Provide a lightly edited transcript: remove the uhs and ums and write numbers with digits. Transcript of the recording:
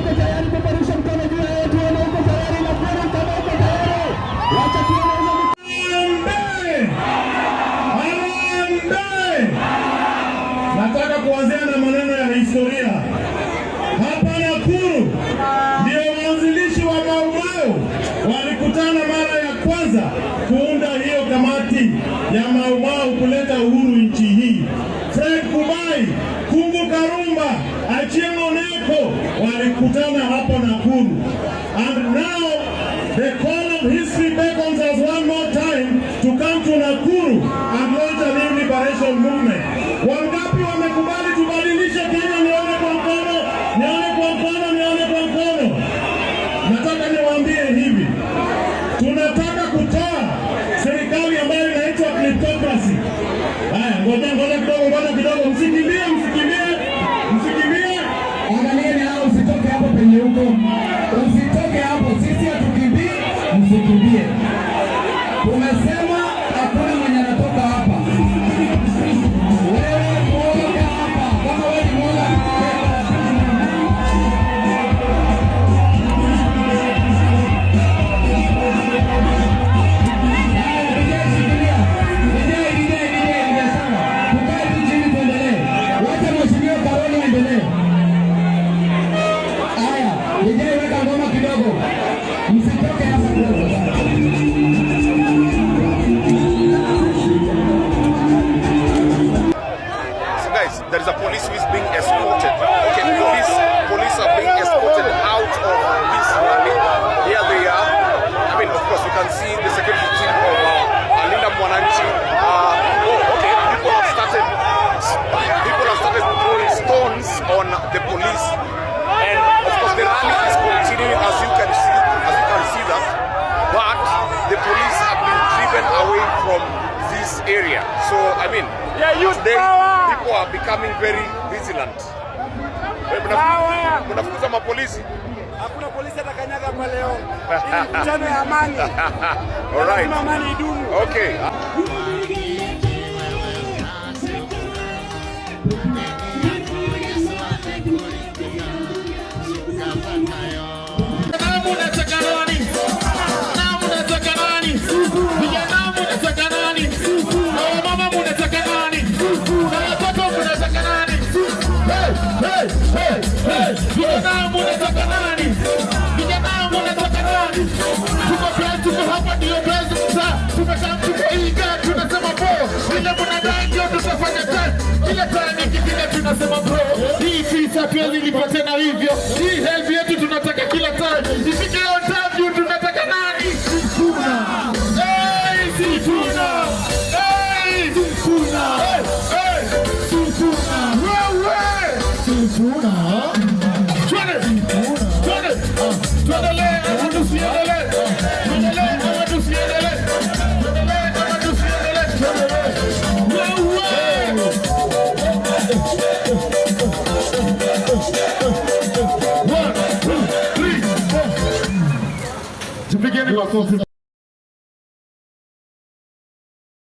uko tayari kubarusha mkono juu ya watu wanaoko tayari na kweli kama uko tayari. Wacha tuone nataka kuanzia na maneno ya historia. Hapa Nakuru ndio waanzilishi wa Mau Mau walikutana mara ya kwanza kuunda hiyo kamati ya Mau Mau kuleta uhuru nchi hii. Fred Kubai, Kungu Karumba, Achieng' Oneko walikutana hapo Nakuru. And now the call of history beckons us one more time to come to Nakuru and launch a new liberation movement. Wangapi wamekubali tubadilishe Kenya? Nione kwa mkono, nione kwa mkono, nione kwa mkono. Nataka niwaambie hivi. Tunataka kutoa serikali ambayo inaitwa kleptocracy. Haya, ngoja kidogo, msikimbie. Angalieni hao, usitoke hapo penye huko. Usitoke hapo, sisi hatukimbii, msikimbie. Tumesema hakuna mwenye anatoka hapa. Wewe muoga hapa, kama wewe ni muoga. There is a police who is being escorted. Okay, police are being escorted out of this rally. Here they are. I mean, of course, you can see the security team of Linda Mwananchi. Okay, people have started throwing stones on the police, and of course, the rally is continuing as you can see that. But the police have been driven away from this area. So, I mean, today people are becoming very vigilant. Mnafukuza mapolisi? Hakuna polisi atakanyaga hapa leo. Hii mchana ya amani. All right. Amani idumu. Okay. Hii fisa tuwezi lipate na hivyo. Hii help yetu tunataka kila time. Ifike on time tunataka nani? Sifuna. Hey, Sifuna. Hey, Sifuna. Hey, Sifuna. Wewe. Sifuna. Twende. Tuendelee, ama tusiendelee? Tuendelee, ama tusiendelee? Tupigeni makofi.